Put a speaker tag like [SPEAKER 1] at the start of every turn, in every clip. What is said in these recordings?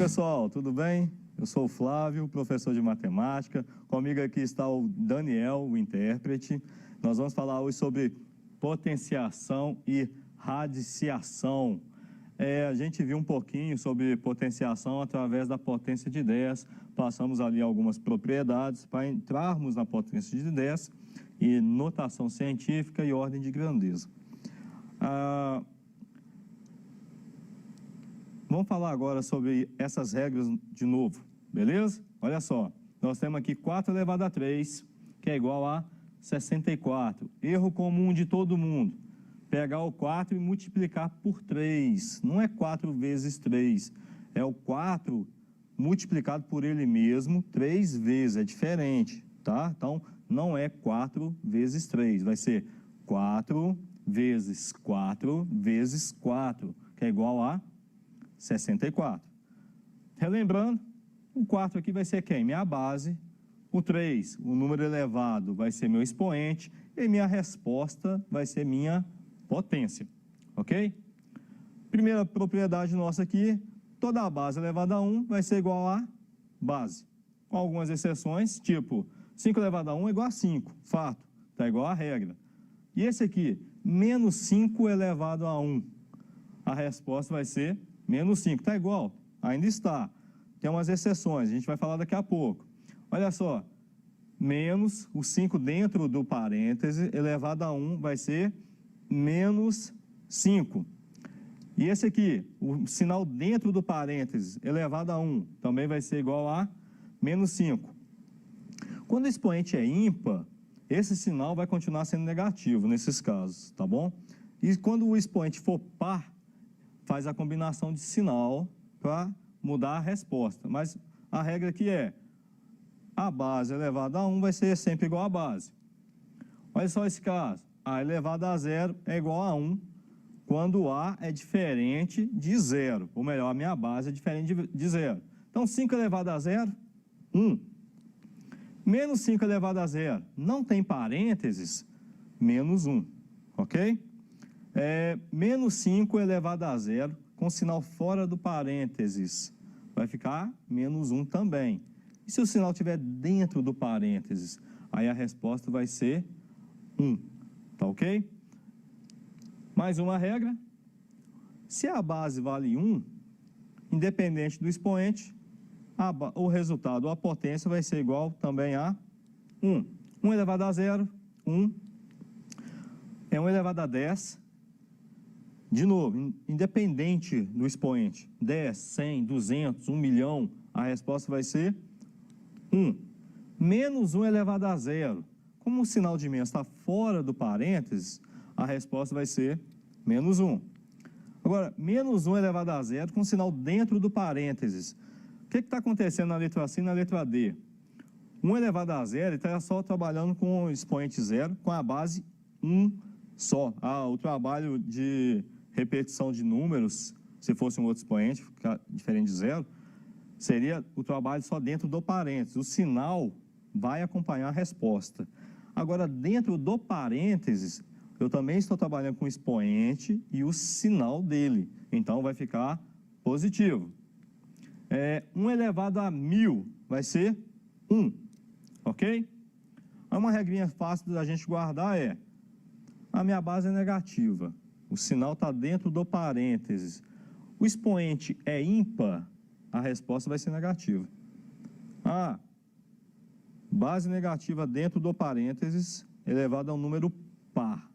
[SPEAKER 1] pessoal, tudo bem? Eu sou o Flávio, professor de matemática. Comigo aqui está o Daniel, o intérprete. Nós vamos falar hoje sobre potenciação e radiciação. A gente viu um pouquinho sobre potenciação através da potência de 10. Passamos ali algumas propriedades para entrarmos na potência de 10 e notação científica e ordem de grandeza. Vamos falar agora sobre essas regras de novo, beleza? Olha só, nós temos aqui 4 elevado a 3, que é igual a 64. Erro comum de todo mundo. Pegar o 4 e multiplicar por 3. Não é 4 vezes 3, é o 4 multiplicado por ele mesmo 3 vezes, é diferente, tá? Então, não é 4 vezes 3, vai ser 4 vezes 4 vezes 4, que é igual a 64. Relembrando, o 4 aqui vai ser quem? Minha base. O 3, o número elevado, vai ser meu expoente. E minha resposta vai ser minha potência. Ok? Primeira propriedade nossa aqui, toda a base elevada a 1 vai ser igual a base. Com algumas exceções, tipo, 5 elevado a 1 é igual a 5. Fato, está igual a regra. E esse aqui, menos 5 elevado a 1. A resposta vai ser menos 5, está igual? Ainda está. Tem umas exceções, a gente vai falar daqui a pouco. Olha só, menos o 5 dentro do parêntese elevado a 1 vai ser menos 5. E esse aqui, o sinal dentro do parêntese elevado a 1 também vai ser igual a menos 5. Quando o expoente é ímpar, esse sinal vai continuar sendo negativo nesses casos, tá bom? E quando o expoente for par, faz a combinação de sinal para mudar a resposta. Mas a regra aqui é, a base elevada a 1 vai ser sempre igual a base. Olha só esse caso, A elevado a 0 é igual a 1, quando A é diferente de 0. Ou melhor, a minha base é diferente de 0. Então, 5 elevado a 0, 1. Menos 5 elevado a 0, não tem parênteses, menos 1. Ok? Menos 5 elevado a 0, com sinal fora do parênteses, vai ficar menos 1 também. E se o sinal estiver dentro do parênteses, aí a resposta vai ser 1. Tá ok? Mais uma regra. Se a base vale 1, independente do expoente, o resultado, a potência, vai ser igual também a 1. 1 elevado a 0, 1. 1 elevado a 10. De novo, independente do expoente, 10, 100, 200, 1 milhão, a resposta vai ser 1. Menos 1 elevado a 0. Como o sinal de menos está fora do parênteses, a resposta vai ser menos 1. Agora, menos 1 elevado a 0 com sinal dentro do parênteses. O que está acontecendo na letra C e na letra D? 1 elevado a 0, ele está só trabalhando com o expoente 0, com a base 1 só. O trabalho de repetição de números, se fosse um outro expoente, ficar diferente de 0, seria o trabalho só dentro do parênteses. O sinal vai acompanhar a resposta. Agora, dentro do parênteses, eu também estou trabalhando com o expoente e o sinal dele. Então, vai ficar positivo. 1 elevado a 1000 vai ser 1. Ok? Uma regrinha fácil da gente guardar é, a minha base é negativa. O sinal está dentro do parênteses. O expoente é ímpar, a resposta vai ser negativa. Base negativa dentro do parênteses elevado a um número par.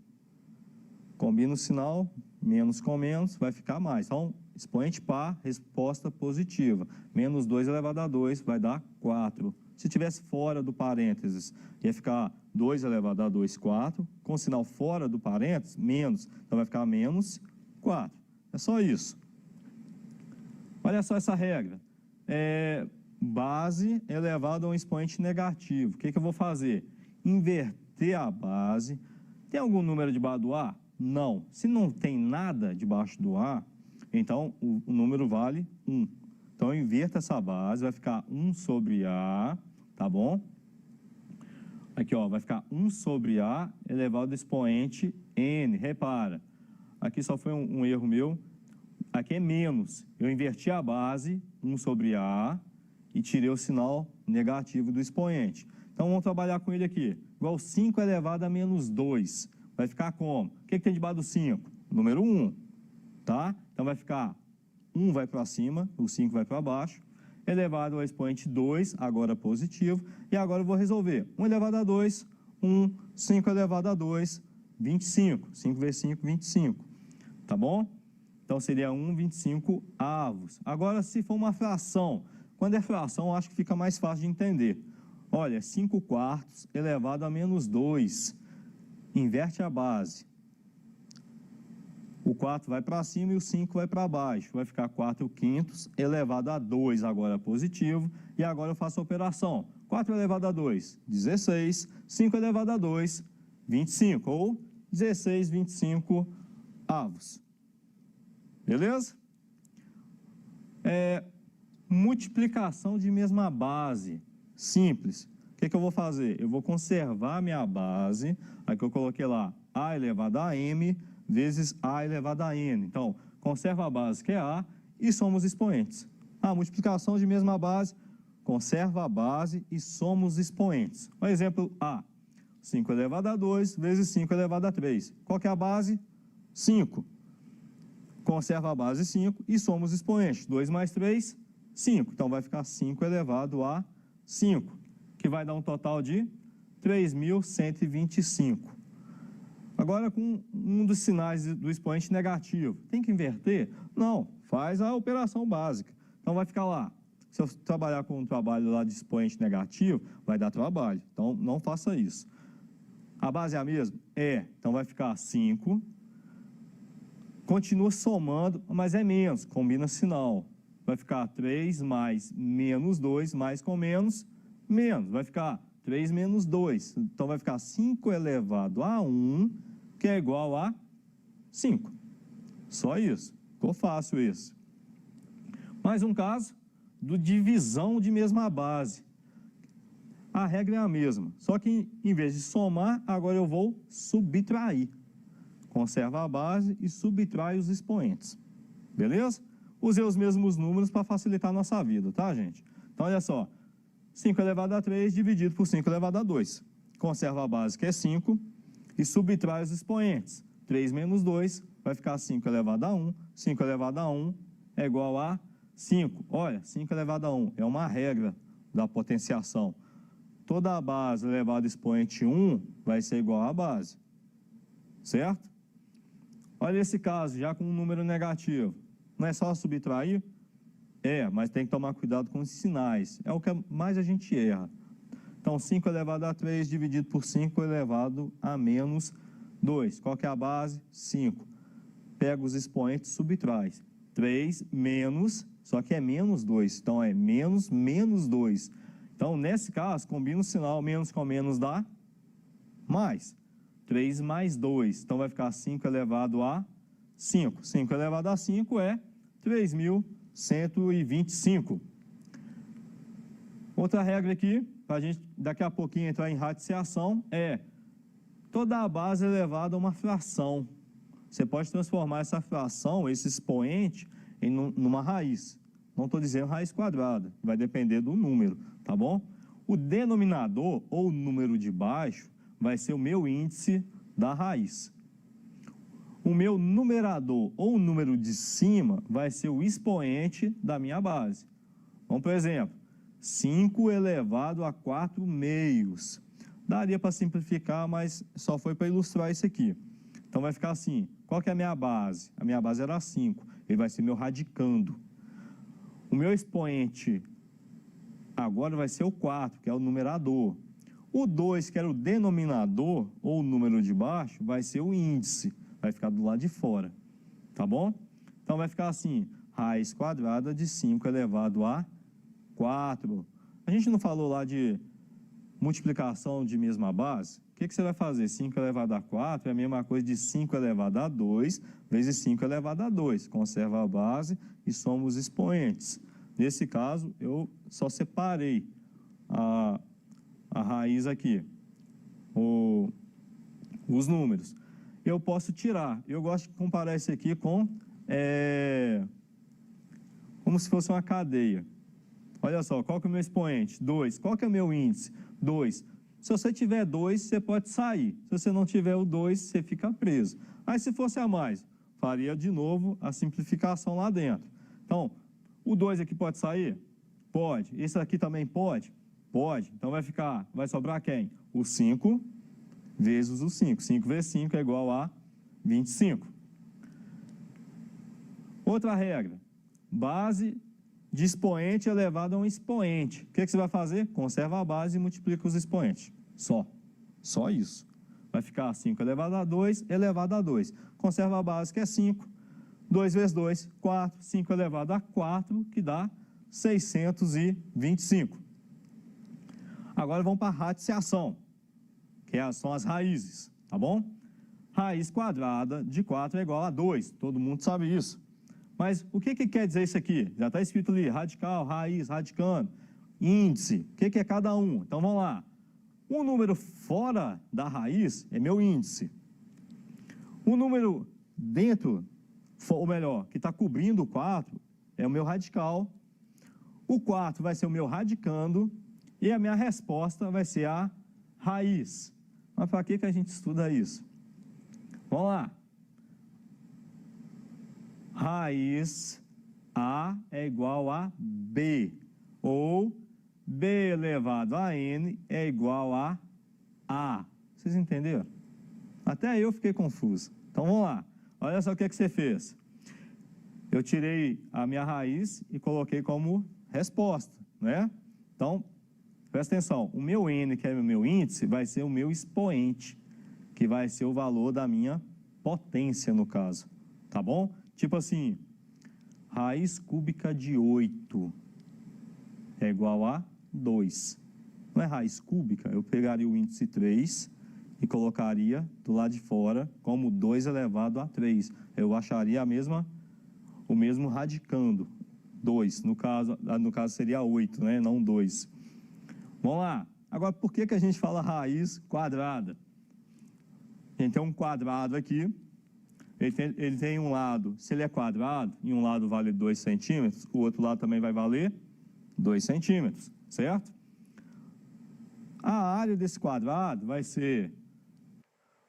[SPEAKER 1] Combina o sinal, menos com menos, vai ficar mais. Então, expoente par, resposta positiva. Menos 2 elevado a 2 vai dar 4. Se tivesse fora do parênteses, ia ficar 2 elevado a 2, 4. Com sinal fora do parênteses, menos. Então, vai ficar menos 4. É só isso. Olha só essa regra. Base elevado a um expoente negativo. O que eu vou fazer? Inverter a base. Tem algum número debaixo do A? Não. Se não tem nada debaixo do A, então o número vale 1. Então, eu inverto essa base, vai ficar 1 sobre A, tá bom? Aqui, ó, vai ficar 1 sobre A elevado ao expoente N. Repara, aqui só foi um erro meu. Aqui é menos. Eu inverti a base, 1 sobre A e tirei o sinal negativo do expoente. Então, vamos trabalhar com ele aqui. Igual 5 elevado a menos 2. Vai ficar como? O que tem debaixo do 5? Número 1. Tá? Então, vai ficar 1 vai para cima, o 5 vai para baixo. Elevado ao expoente 2, agora positivo. E agora eu vou resolver. 1 elevado a 2, 1. 5 elevado a 2, 25. 5 vezes 5, 25. Tá bom? Então, seria 1,25 avos. Agora, se for uma fração, quando é fração, eu acho que fica mais fácil de entender. Olha, 5 quartos elevado a menos 2. Inverte a base. O 4 vai para cima e o 5 vai para baixo. Vai ficar 4 quintos elevado a 2, agora positivo. E agora eu faço a operação. 4 elevado a 2, 16. 5 elevado a 2, 25. Ou 16, 25 avos. Beleza? Multiplicação de mesma base. Simples. O que eu vou fazer? Eu vou conservar a minha base. Aqui eu coloquei lá A elevado a M vezes A elevado a N. Então, conserva a base que é A e somos expoentes. Multiplicação de mesma base, conserva a base e somos expoentes. O exemplo A. 5 elevado a 2 vezes 5 elevado a 3. Qual que é a base? 5. Conserva a base 5 e somos expoentes. 2 mais 3, 5. Então, vai ficar 5 elevado a 5, que vai dar um total de 3.125. Agora, com um dos sinais do expoente negativo. Tem que inverter? Não, faz a operação básica. Então, vai ficar lá. Se eu trabalhar com um trabalho lá de expoente negativo, vai dar trabalho. Então, não faça isso. A base é a mesma? Então, vai ficar 5. Continua somando, mas é menos, combina sinal. Vai ficar 3 mais menos 2, mais com menos, menos. Vai ficar 3 menos 2. Então, vai ficar 5 elevado a 1, que é igual a 5. Só isso. Ficou fácil isso. Mais um caso do divisão de mesma base. A regra é a mesma, só que em vez de somar, agora eu vou subtrair. Conserva a base e subtrai os expoentes. Beleza? Usei os mesmos números para facilitar a nossa vida, tá, gente? Então, olha só. 5 elevado a 3 dividido por 5 elevado a 2. Conserva a base, que é 5, e subtrai os expoentes. 3 menos 2 vai ficar 5 elevado a 1. 5 elevado a 1 é igual a 5. Olha, 5 elevado a 1 é uma regra da potenciação. Toda a base elevada a expoente 1 vai ser igual à base. Certo? Olha esse caso, já com um número negativo. Não é só subtrair? Mas tem que tomar cuidado com os sinais. É o que mais a gente erra. Então, 5 elevado a 3 dividido por 5 elevado a menos 2. Qual que é a base? 5. Pega os expoentes e subtrai. 3 menos, só que é menos 2. Então, é menos 2. Então, nesse caso, combina o sinal menos com menos dá mais. 3 mais 2. Então, vai ficar 5 elevado a 5. 5 elevado a 5 é 3.125. Outra regra aqui, para a gente daqui a pouquinho entrar em radiciação, é toda a base elevada a uma fração. Você pode transformar essa fração, esse expoente, em numa raiz. Não estou dizendo raiz quadrada, vai depender do número, tá bom? O denominador, ou o número de baixo, vai ser o meu índice da raiz. O meu numerador, ou o número de cima, vai ser o expoente da minha base. Vamos, por exemplo, 5 elevado a 4 meios. Daria para simplificar, mas só foi para ilustrar isso aqui. Então, vai ficar assim. Qual que é a minha base? A minha base era 5. Ele vai ser meu radicando. O meu expoente agora vai ser o 4, que é o numerador. O 2, que era o denominador, ou o número de baixo, vai ser o índice. Vai ficar do lado de fora. Tá bom? Então, vai ficar assim. Raiz quadrada de 5 elevado a 4. A gente não falou lá de multiplicação de mesma base? O que você vai fazer? 5 elevado a 4 é a mesma coisa de 5 elevado a 2 vezes 5 elevado a 2. Conserva a base e somos expoentes. Nesse caso, eu só separei a raiz aqui, os números. Eu posso tirar. Eu gosto de comparar isso aqui com como se fosse uma cadeia. Olha só, qual que é o meu expoente? 2. Qual que é o meu índice? 2. Se você tiver 2, você pode sair. Se você não tiver o 2, você fica preso. Aí, se fosse a mais, faria de novo a simplificação lá dentro. Então, o 2 aqui pode sair? Pode. Esse aqui também pode? Pode. Então, vai sobrar quem? O 5 vezes o 5. 5 vezes 5 é igual a 25. Outra regra. Base de expoente elevado a um expoente. O que você vai fazer? Conserva a base e multiplica os expoentes. Só isso. Vai ficar 5 elevado a 2, elevado a 2. Conserva a base, que é 5. 2 vezes 2, 4. 5 elevado a 4, que dá 625. Agora vamos para a radiciação, que são as raízes, tá bom? Raiz quadrada de 4 é igual a 2. Todo mundo sabe isso. Mas o que quer dizer isso aqui? Já está escrito ali, radical, raiz, radicando, índice. O que é cada um? Então, vamos lá. Um número fora da raiz é meu índice. O número dentro, ou melhor, que está cobrindo o 4, é o meu radical. O 4 vai ser o meu radicando. E a minha resposta vai ser a raiz. Mas para que a gente estuda isso? Vamos lá. Raiz A é igual a B, ou B elevado a N é igual a A. Vocês entenderam? Até eu fiquei confuso. Então, vamos lá. Olha só o que você fez. Eu tirei a minha raiz e coloquei como resposta, né? Então, presta atenção. O meu N, que é o meu índice, vai ser o meu expoente, que vai ser o valor da minha potência, no caso. Tá bom? Tipo assim, raiz cúbica de 8 é igual a 2. Não é raiz cúbica? Eu pegaria o índice 3 e colocaria do lado de fora como 2 elevado a 3. Eu acharia o mesmo radicando. 2, no caso seria 8, né? Não 2. Vamos lá. Agora, por que a gente fala raiz quadrada? A gente tem um quadrado aqui. Ele tem um lado, se ele é quadrado, e um lado vale 2 centímetros, o outro lado também vai valer 2 centímetros, certo? A área desse quadrado vai ser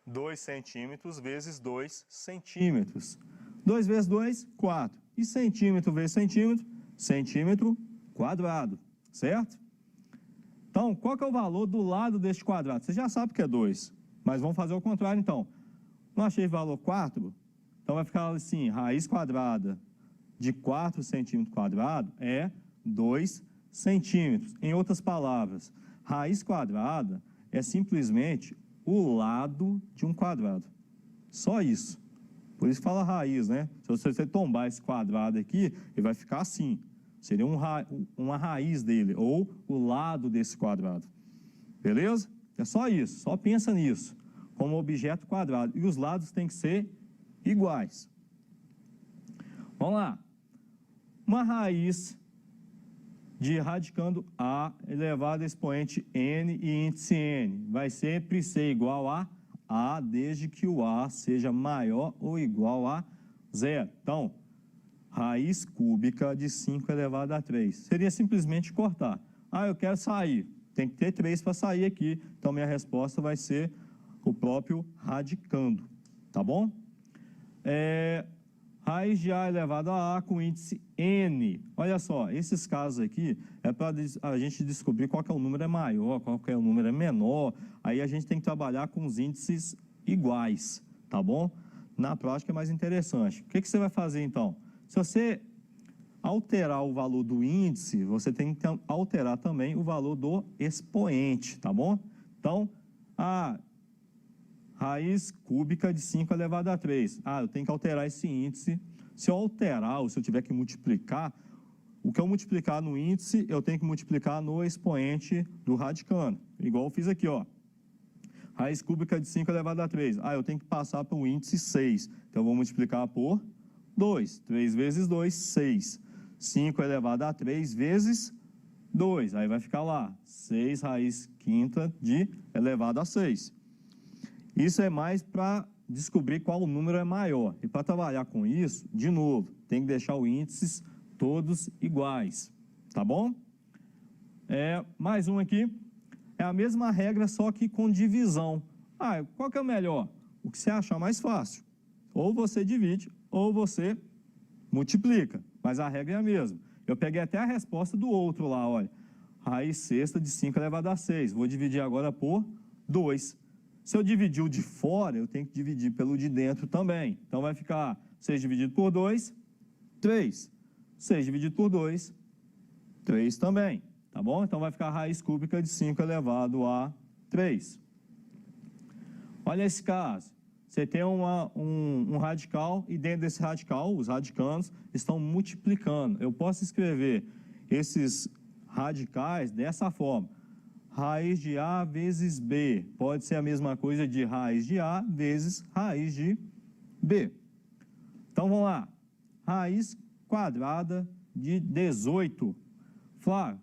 [SPEAKER 1] 2 centímetros vezes 2 centímetros. 2 vezes 2, 4. E centímetro vezes centímetro, centímetro quadrado, certo? Então, qual que é o valor do lado deste quadrado? Você já sabe que é 2, mas vamos fazer o contrário, então. Não achei valor 4? Então, vai ficar assim, raiz quadrada de 4 centímetros quadrado é 2 centímetros. Em outras palavras, raiz quadrada é simplesmente o lado de um quadrado. Só isso. Por isso fala raiz, né? Se você tombar esse quadrado aqui, ele vai ficar assim. Seria uma raiz dele, ou o lado desse quadrado. Beleza? É só isso, só pensa nisso, como objeto quadrado. E os lados têm que ser iguais. Vamos lá. Uma raiz de radicando A elevado a expoente N e índice N vai sempre ser igual a desde que o A seja maior ou igual a 0. Então, raiz cúbica de 5 elevado a 3. Seria simplesmente cortar. Ah, eu quero sair. Tem que ter 3 para sair aqui. Então, minha resposta vai ser o próprio radicando. Tá bom? Raiz de A elevado a A com índice N. Olha só, esses casos aqui é para a gente descobrir qual que é o número maior, qual que é o número menor. Aí a gente tem que trabalhar com os índices iguais, tá bom? Na prática é mais interessante. O que você vai fazer então? Se você alterar o valor do índice, você tem que alterar também o valor do expoente, tá bom? Então, a raiz cúbica de 5 elevado a 3. Eu tenho que alterar esse índice. Se eu alterar, ou se eu tiver que multiplicar, o que eu multiplicar no índice, eu tenho que multiplicar no expoente do radicando. Igual eu fiz aqui, ó. Raiz cúbica de 5 elevado a 3. Eu tenho que passar para o índice 6. Então, eu vou multiplicar por 2. 3 vezes 2, 6. 5 elevado a 3 vezes 2. Aí vai ficar lá, 6 raiz quinta de elevado a 6. Isso é mais para descobrir qual o número é maior. E para trabalhar com isso, de novo, tem que deixar os índices todos iguais, tá bom? Mais um aqui, é a mesma regra, só que com divisão. Qual que é o melhor? O que você achar mais fácil. Ou você divide, ou você multiplica, mas a regra é a mesma. Eu peguei até a resposta do outro lá, olha. Raiz sexta de 5 elevado a 6. Vou dividir agora por 2. Se eu dividir o de fora, eu tenho que dividir pelo de dentro também. Então vai ficar 6 dividido por 2, 3. 6 dividido por 2, 3 também. Tá bom? Então vai ficar a raiz cúbica de 5 elevado a 3. Olha esse caso. Você tem um radical e dentro desse radical, os radicandos estão multiplicando. Eu posso escrever esses radicais dessa forma. Raiz de A vezes B. Pode ser a mesma coisa de raiz de A vezes raiz de B. Então, vamos lá. Raiz quadrada de 18. Flávio,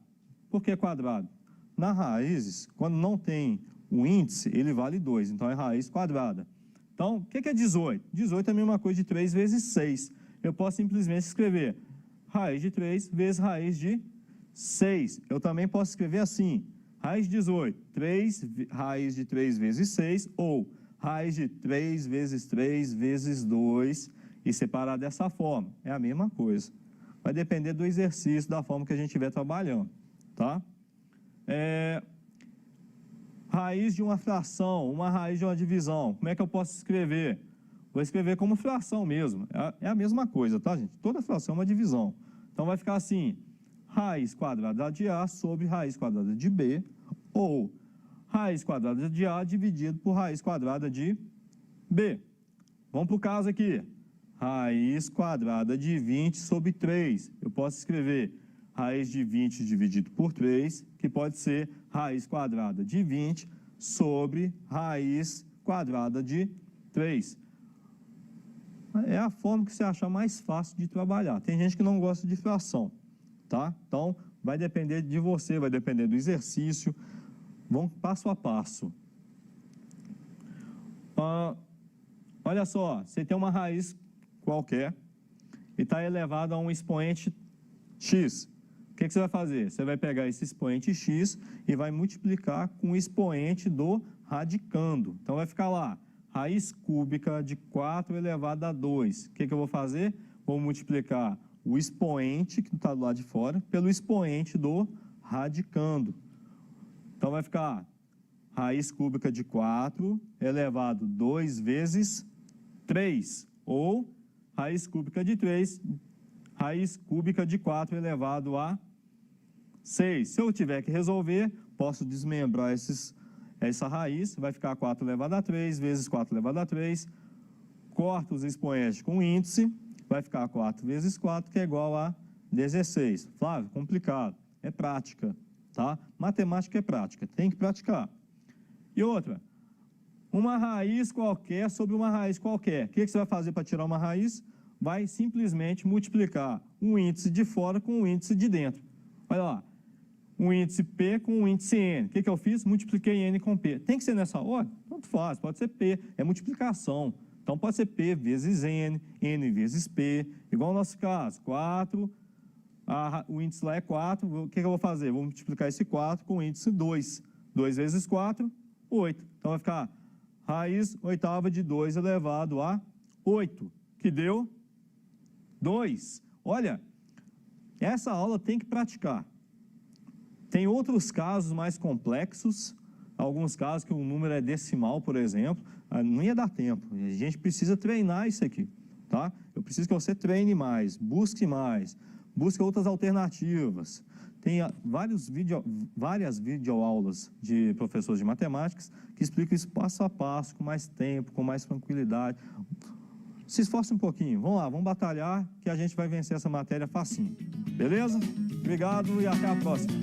[SPEAKER 1] por que quadrado? Nas raízes, quando não tem o índice, ele vale 2. Então, é raiz quadrada. Então, o que é 18? 18 é a mesma coisa de 3 vezes 6. Eu posso simplesmente escrever raiz de 3 vezes raiz de 6. Eu também posso escrever assim, raiz de 18, raiz de 3 vezes 6, ou raiz de 3 vezes 3 vezes 2, e separar dessa forma. É a mesma coisa. Vai depender do exercício, da forma que a gente estiver trabalhando, tá? Raiz de uma fração, uma raiz de uma divisão. Como é que eu posso escrever? Vou escrever como fração mesmo. É a mesma coisa, tá, gente? Toda fração é uma divisão. Então, vai ficar assim, raiz quadrada de A sobre raiz quadrada de B, ou raiz quadrada de A dividido por raiz quadrada de B. Vamos para o caso aqui. Raiz quadrada de 20 sobre 3. Eu posso escrever raiz de 20 dividido por 3, que pode ser raiz quadrada de 20 sobre raiz quadrada de 3. É a forma que você achar mais fácil de trabalhar. Tem gente que não gosta de fração, tá? Então, vai depender de você, vai depender do exercício. Vamos passo a passo. Olha só, você tem uma raiz qualquer e está elevado a um expoente x. O que você vai fazer? Você vai pegar esse expoente x e vai multiplicar com o expoente do radicando. Então, vai ficar lá, raiz cúbica de 4 elevado a 2. O que eu vou fazer? Vou multiplicar o expoente, que está do lado de fora, pelo expoente do radicando. Então, vai ficar raiz cúbica de 4 elevado a 2 vezes 3, ou raiz cúbica de 3, raiz cúbica de 4 elevado a 6. Se eu tiver que resolver, posso desmembrar essa raiz, vai ficar 4 elevado a 3 vezes 4 elevado a 3, corto os expoentes com índice, vai ficar 4 vezes 4, que é igual a 16. Flávio, complicado, é prática, tá? Matemática é prática, tem que praticar. E outra, uma raiz qualquer sobre uma raiz qualquer. O que você vai fazer para tirar uma raiz? Vai simplesmente multiplicar o índice de fora com o índice de dentro. Olha lá, um índice P com um índice N. O que eu fiz? Multipliquei N com P. Tem que ser nessa ordem? Tanto faz, pode ser P, é multiplicação. Então, pode ser P vezes N, N vezes P, igual no nosso caso, 4, o índice lá é 4, o que eu vou fazer? Vou multiplicar esse 4 com o índice 2. 2 vezes 4, 8. Então, vai ficar raiz oitava de 2 elevado a 8, que deu 2. Olha, essa aula tem que praticar. Tem outros casos mais complexos, alguns casos que o número é decimal, por exemplo, não ia dar tempo. A gente precisa treinar isso aqui, tá? Eu preciso que você treine mais, busque outras alternativas. Tem várias videoaulas de professores de matemáticas que explicam isso passo a passo, com mais tempo, com mais tranquilidade. Se esforce um pouquinho, vamos lá, vamos batalhar que a gente vai vencer essa matéria facinho. Beleza? Obrigado e até a próxima.